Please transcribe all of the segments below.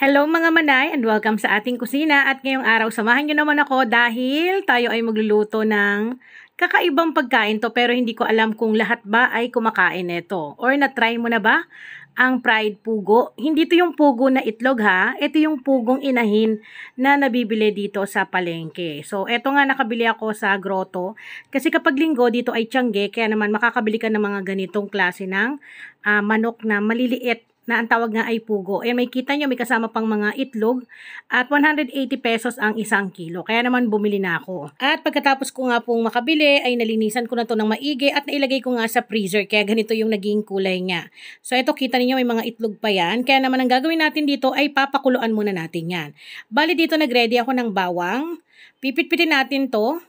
Hello mga manay and welcome sa ating kusina at ngayong araw samahan nyo naman ako dahil tayo ay magluluto ng kakaibang pagkain to pero hindi ko alam kung lahat ba ay kumakain nito or na-try mo na ba ang fried pugo. Hindi to yung pugo na itlog ha, ito yung pugong inahin na nabibili dito sa palengke. So eto nga nakabili ako sa grotto kasi kapag linggo dito ay Tiangge kaya naman makakabili ka ng mga ganitong klase ng manok na maliliit na ang tawag nga ay pugo. May kita nyo, may kasama pang mga itlog at 180 pesos ang isang kilo. Kaya naman bumili na ako. At pagkatapos ko nga pong makabili, ay nalinisan ko na to ng maigi at nailagay ko nga sa freezer. Kaya ganito yung naging kulay niya. So ito kita niyo may mga itlog pa yan. Kaya naman ang gagawin natin dito ay papakuluan muna natin yan. Bali dito nagready ako ng bawang. Pipit-pitin natin to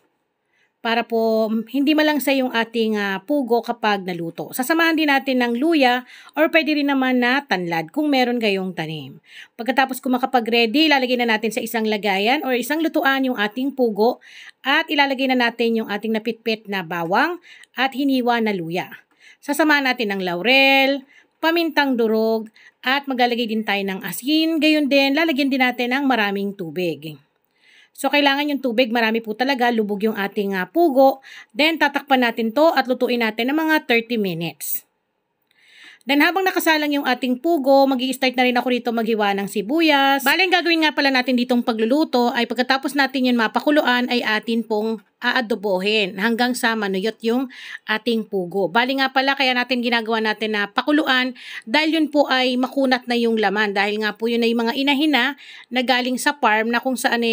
para po hindi malangsa yung ating pugo kapag naluto. Sasamahan din natin ng luya or pwede rin naman na tanlad kung meron kayong tanim. Pagkatapos ko makapag-ready, ilalagay na natin sa isang lagayan or isang lutuan yung ating pugo at ilalagay na natin yung ating napitpit na bawang at hiniwa na luya. Sasamahan natin ng laurel, pamintang durog at maglalagay din tayo ng asin. Gayon din, lalagyan din natin ng maraming tubig. So, kailangan yung tubig, marami po talaga, lubog yung ating pugo. Then, tatakpan natin to at lutuin natin ng mga 30 minutes. Then, habang nakasalang yung ating pugo, mag-i-start na rin ako rito maghiwa ng sibuyas. Bale, ang gagawin nga pala natin ditong pagluluto ay pagkatapos natin yun mapakuluan ay atin pong aadobohin hanggang sa manuyot yung ating pugo. Bali nga pala kaya natin ginagawa natin na pakuluan dahil yun po ay makunat na yung laman dahil nga po yun ay mga inahina na galing sa farm na kung saan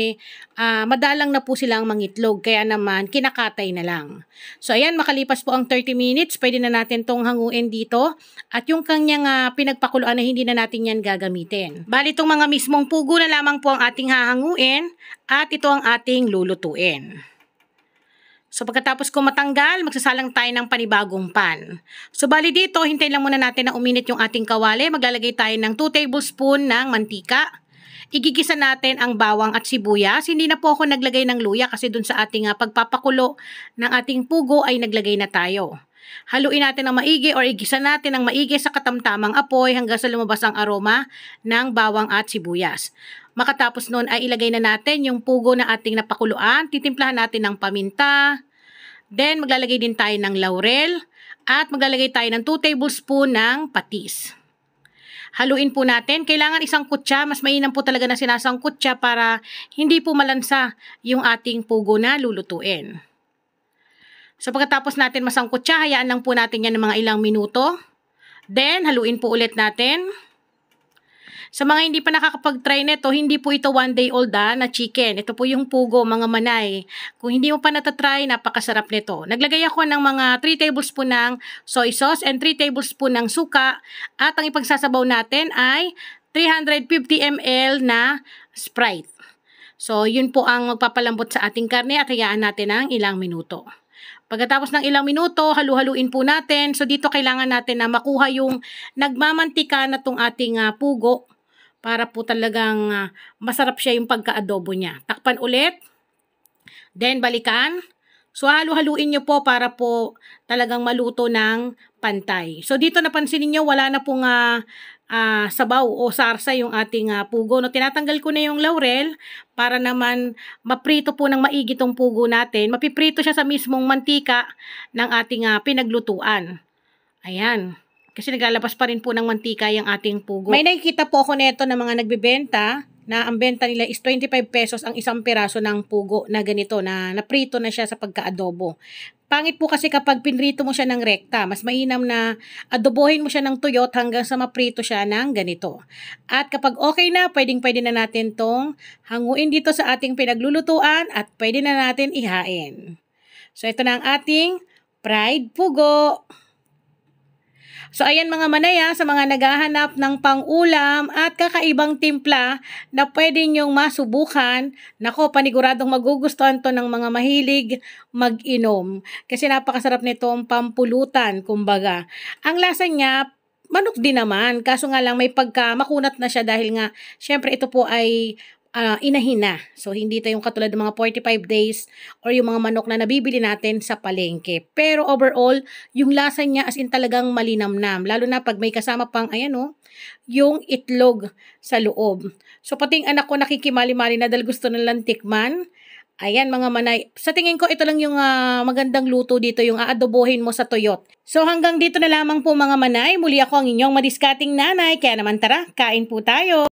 madalang na po silang mangitlog kaya naman kinakatay na lang. So ayan, makalipas po ang 30 minutes pwede na natin tong hanguin dito at yung kanyang pinagpakuluan na hindi na natin yan gagamitin. Bali itong mga mismong pugo na lamang po ang ating hahanguin at ito ang ating lulutuin. So pagkatapos ko matanggal, magsasalang tayo ng panibagong pan. So bali dito, hintayin lang muna natin na uminit yung ating kawali. Maglalagay tayo ng 2 tablespoon ng mantika. Igigisa natin ang bawang at sibuyas. Hindi na po ako naglagay ng luya kasi dun sa ating pagpapakulo ng ating pugo ay naglagay na tayo. Haluin natin ng maigi or igisa natin ng maigi sa katamtamang apoy hanggang sa lumabas ang aroma ng bawang at sibuyas. Makatapos nun ay ilagay na natin yung pugo na ating napakuluan. Titimplahan natin ng paminta. Then maglalagay din tayo ng laurel. At maglalagay tayo ng 2 tablespoon ng patis. Haluin po natin. Kailangan isang kutsa. Mas mainam po talaga na sinasangkut siya para hindi po malansa yung ating pugo na lulutuin. So pagkatapos natin masangkut siya, hayaan lang po natin yan ng mga ilang minuto. Then haluin po ulit natin. Sa mga hindi pa nakakapag-try nito, hindi po ito 1 day old na chicken. Ito po yung pugo, mga manay. Kung hindi mo pa natatry, napakasarap nito. Naglagay ako ng mga 3 tablespoon ng soy sauce and 3 tablespoon ng suka. At ang ipagsasabaw natin ay 350 ml na Sprite. So, yun po ang magpapalambot sa ating karne at hayaan natin ng ilang minuto. Pagkatapos ng ilang minuto, halu-haluin po natin. So, dito kailangan natin na makuha yung nagmamantika na itong ating pugo. Para po talagang masarap siya yung pagka-adobo niya. Takpan ulit. Then balikan. So halu-haluin nyo po para po talagang maluto ng pantay. So dito napansin niyo wala na pong sabaw o sarsa yung ating pugo. No, tinatanggal ko na yung laurel para naman maprito po ng maigi tong pugo natin. Mapiprito siya sa mismong mantika ng ating pinaglutuan. Ayan. Kasi naglalabas pa rin po ng mantika yung ating pugo. May nakikita po ako nito na mga nagbebenta na ang benta nila is 25 pesos ang isang piraso ng pugo na ganito na naprito na siya sa pagka-adobo. Pangit po kasi kapag pinrito mo siya ng rekta. Mas mainam na adobohin mo siya ng tuyot hanggang sa maprito siya ng ganito. At kapag okay na, pwede na natin tong hanguin dito sa ating pinaglulutuan at pwede na natin ihain. So ito na ang ating fried pugo. So ayan mga manaya, sa mga naghahanap ng pang-ulam at kakaibang timpla na pwede nyong masubukan, nako paniguradong magugustuhan to ng mga mahilig mag-inom. Kasi napakasarap nitong pampulutan, kumbaga. Ang lasa niya, manok din naman, kaso nga lang may pagka makunat na siya dahil nga, syempre ito po ay inahin na. So, hindi ito yung katulad ng mga 45 days or yung mga manok na nabibili natin sa palengke. Pero overall, yung lasa niya as in talagang malinamnam. Lalo na pag may kasama pang, ayan o, yung itlog sa loob. So, pati yung anak ko nakikimali-mali na dahil gusto nilang tikman. Ayan mga manay, sa tingin ko ito lang yung magandang luto dito, yung aadobohin mo sa tuyot. So hanggang dito na lamang po mga manay, muli ako ang inyong madiskating nanay, kaya naman tara, kain po tayo.